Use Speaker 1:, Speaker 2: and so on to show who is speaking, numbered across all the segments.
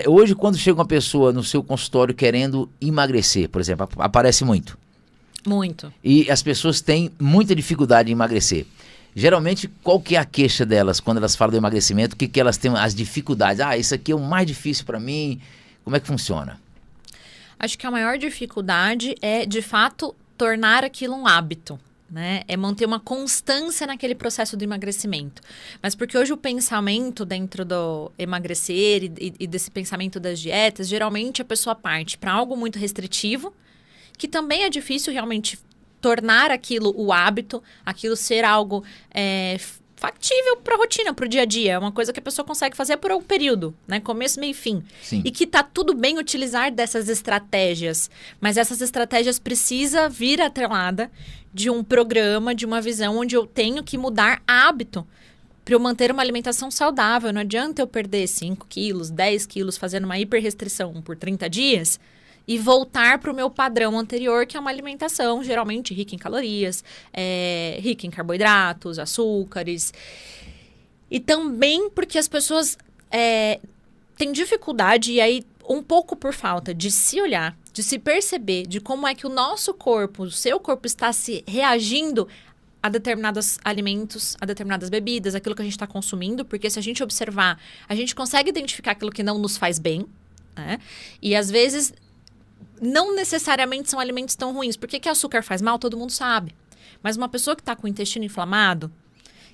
Speaker 1: Hoje, quando chega uma pessoa no seu consultório querendo emagrecer, por exemplo, aparece muito.
Speaker 2: Muito.
Speaker 1: E as pessoas têm muita dificuldade em emagrecer. Geralmente, qual que é a queixa delas quando elas falam do emagrecimento? O que elas têm as dificuldades? Isso aqui é o mais difícil para mim. Como é que funciona?
Speaker 2: Acho que a maior dificuldade é, de fato, tornar aquilo um hábito. Né? É manter uma constância naquele processo do emagrecimento. Mas porque hoje o pensamento dentro do emagrecer e desse pensamento das dietas, geralmente a pessoa parte para algo muito restritivo, que também é difícil realmente tornar aquilo o hábito, aquilo ser algo factível para a rotina, para o dia a dia. É uma coisa que a pessoa consegue fazer por um período, né? Começo, meio e fim.
Speaker 1: Sim.
Speaker 2: E que tá tudo bem utilizar dessas estratégias. Mas essas estratégias precisam vir atrelada de um programa, de uma visão onde eu tenho que mudar hábito para eu manter uma alimentação saudável. Não adianta eu perder 5 quilos, 10 quilos fazendo uma hiperrestrição por 30 dias e voltar para o meu padrão anterior, que é uma alimentação geralmente rica em calorias, rica em carboidratos, açúcares. E também porque as pessoas têm dificuldade, e aí um pouco por falta de se olhar, de se perceber, de como é que o nosso corpo, o seu corpo está se reagindo a determinados alimentos, a determinadas bebidas, aquilo que a gente está consumindo, porque se a gente observar, a gente consegue identificar aquilo que não nos faz bem, né? E às vezes não necessariamente são alimentos tão ruins. Por que açúcar faz mal? Todo mundo sabe. Mas uma pessoa que está com o intestino inflamado,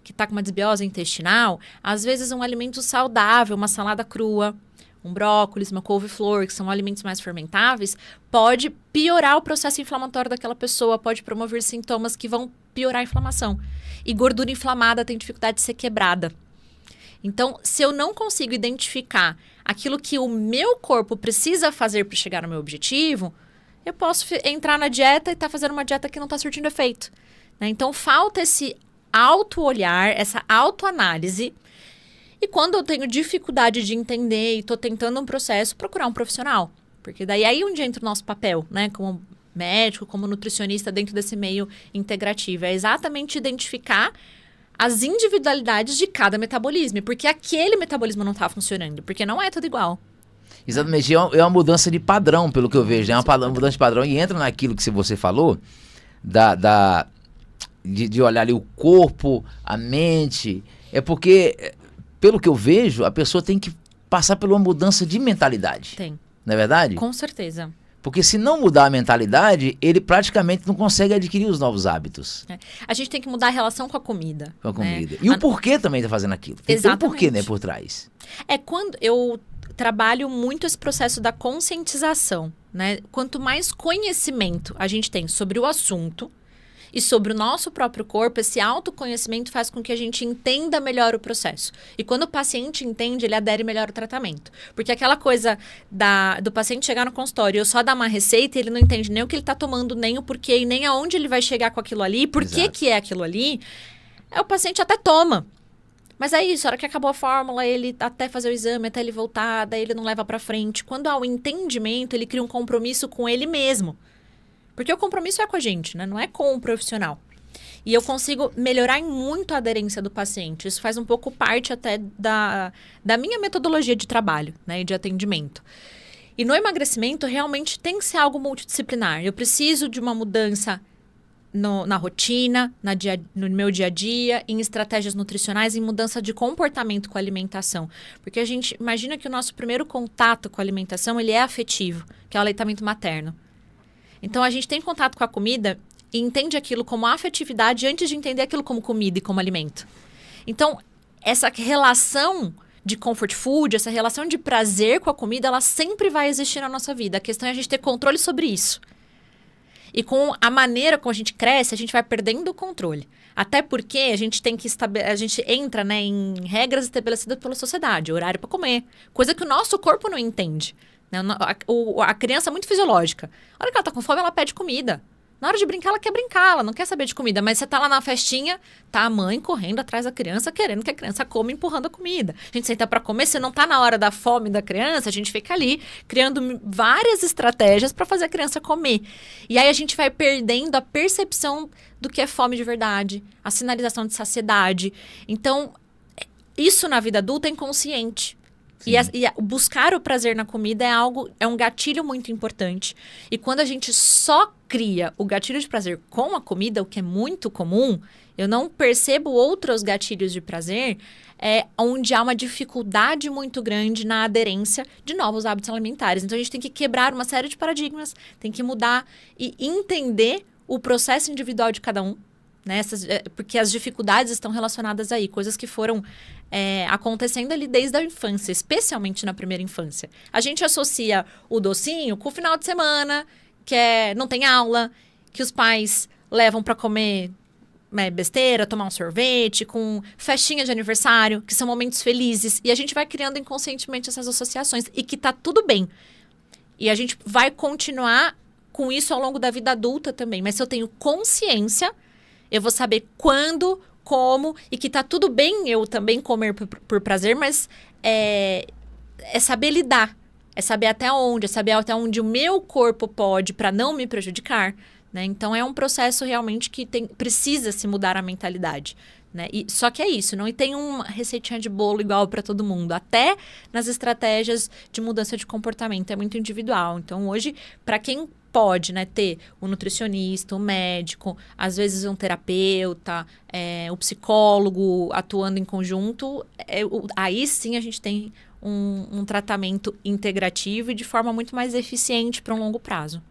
Speaker 2: que está com uma desbiose intestinal, às vezes um alimento saudável, uma salada crua, um brócolis, uma couve-flor, que são alimentos mais fermentáveis, pode piorar o processo inflamatório daquela pessoa, pode promover sintomas que vão piorar a inflamação. E gordura inflamada tem dificuldade de ser quebrada. Então, se eu não consigo identificar aquilo que o meu corpo precisa fazer para chegar no meu objetivo, eu posso entrar na dieta e estar fazendo uma dieta que não está surtindo efeito. Né? Então, falta esse auto-olhar, essa autoanálise. E quando eu tenho dificuldade de entender e estou tentando um processo, procurar um profissional. Porque daí é onde entra o nosso papel, né? Como médico, como nutricionista dentro desse meio integrativo. É exatamente identificar as individualidades de cada metabolismo. Porque aquele metabolismo não está funcionando. Porque não é tudo igual.
Speaker 1: Exatamente. É uma mudança de padrão, pelo que eu vejo. É uma mudança de padrão. E entra naquilo que você falou, de olhar ali o corpo, a mente. É porque, pelo que eu vejo, a pessoa tem que passar por uma mudança de mentalidade.
Speaker 2: Tem.
Speaker 1: Não é verdade?
Speaker 2: Com certeza.
Speaker 1: Porque se não mudar a mentalidade, ele praticamente não consegue adquirir os novos hábitos.
Speaker 2: A gente tem que mudar a relação com a comida.
Speaker 1: Com a comida. E o porquê também tá fazendo aquilo. Tem que ter um porquê, né, por trás.
Speaker 2: Quando eu trabalho muito esse processo da conscientização, né? Quanto mais conhecimento a gente tem sobre o assunto e sobre o nosso próprio corpo, esse autoconhecimento faz com que a gente entenda melhor o processo. E quando o paciente entende, ele adere melhor ao tratamento. Porque aquela coisa do paciente chegar no consultório e eu só dar uma receita, ele não entende nem o que ele está tomando, nem o porquê, e nem aonde ele vai chegar com aquilo ali, por que é aquilo ali, o paciente até toma. Mas é isso, a hora que acabou a fórmula, ele até fazer o exame, até ele voltar, daí ele não leva pra frente. Quando há o entendimento, ele cria um compromisso com ele mesmo. Porque o compromisso é com a gente, né? Não é com o profissional. E eu consigo melhorar muito a aderência do paciente. Isso faz um pouco parte até da minha metodologia de trabalho, né? E de atendimento. E no emagrecimento, realmente tem que ser algo multidisciplinar. Eu preciso de uma mudança na rotina, no meu dia a dia, em estratégias nutricionais, em mudança de comportamento com a alimentação. Porque a gente imagina que o nosso primeiro contato com a alimentação, ele é afetivo, que é o aleitamento materno. Então, a gente tem contato com a comida e entende aquilo como afetividade antes de entender aquilo como comida e como alimento. Então, essa relação de comfort food, essa relação de prazer com a comida, ela sempre vai existir na nossa vida. A questão é a gente ter controle sobre isso. E com a maneira como a gente cresce, a gente vai perdendo o controle. Até porque a gente tem que a gente entra, né, em regras estabelecidas pela sociedade, horário para comer, coisa que o nosso corpo não entende. A criança é muito fisiológica. A hora que ela tá com fome, ela pede comida. Na hora de brincar, ela quer brincar, ela não quer saber de comida. Mas você tá lá na festinha, tá a mãe correndo atrás da criança, querendo que a criança coma, empurrando a comida. A gente senta pra comer, se não tá na hora da fome da criança, a gente fica ali criando várias estratégias pra fazer a criança comer. E aí a gente vai perdendo a percepção do que é fome de verdade, a sinalização de saciedade. Então, isso na vida adulta é inconsciente. O buscar o prazer na comida é um gatilho muito importante. E quando a gente só cria o gatilho de prazer com a comida, o que é muito comum, eu não percebo outros gatilhos de prazer onde há uma dificuldade muito grande na aderência de novos hábitos alimentares. Então, a gente tem que quebrar uma série de paradigmas, tem que mudar e entender o processo individual de cada um, né? Porque as dificuldades estão relacionadas aí, coisas que foram acontecendo ali desde a infância, especialmente na primeira infância. A gente associa o docinho com o final de semana, que não tem aula, que os pais levam para comer besteira, tomar um sorvete, com festinha de aniversário, que são momentos felizes. E a gente vai criando inconscientemente essas associações. E que tá tudo bem. E a gente vai continuar com isso ao longo da vida adulta também. Mas se eu tenho consciência, eu vou saber quando, como, e que tá tudo bem eu também comer por prazer, mas é saber lidar. É saber até onde, é saber até onde o meu corpo pode para não me prejudicar. Né? Então, é um processo realmente que precisa se mudar a mentalidade. Né? Só que é isso, não tem uma receitinha de bolo igual para todo mundo. Até nas estratégias de mudança de comportamento, é muito individual. Então, hoje, para quem pode, né, ter um nutricionista, um médico, às vezes um terapeuta, o psicólogo atuando em conjunto, aí sim a gente tem um tratamento integrativo e de forma muito mais eficiente para um longo prazo.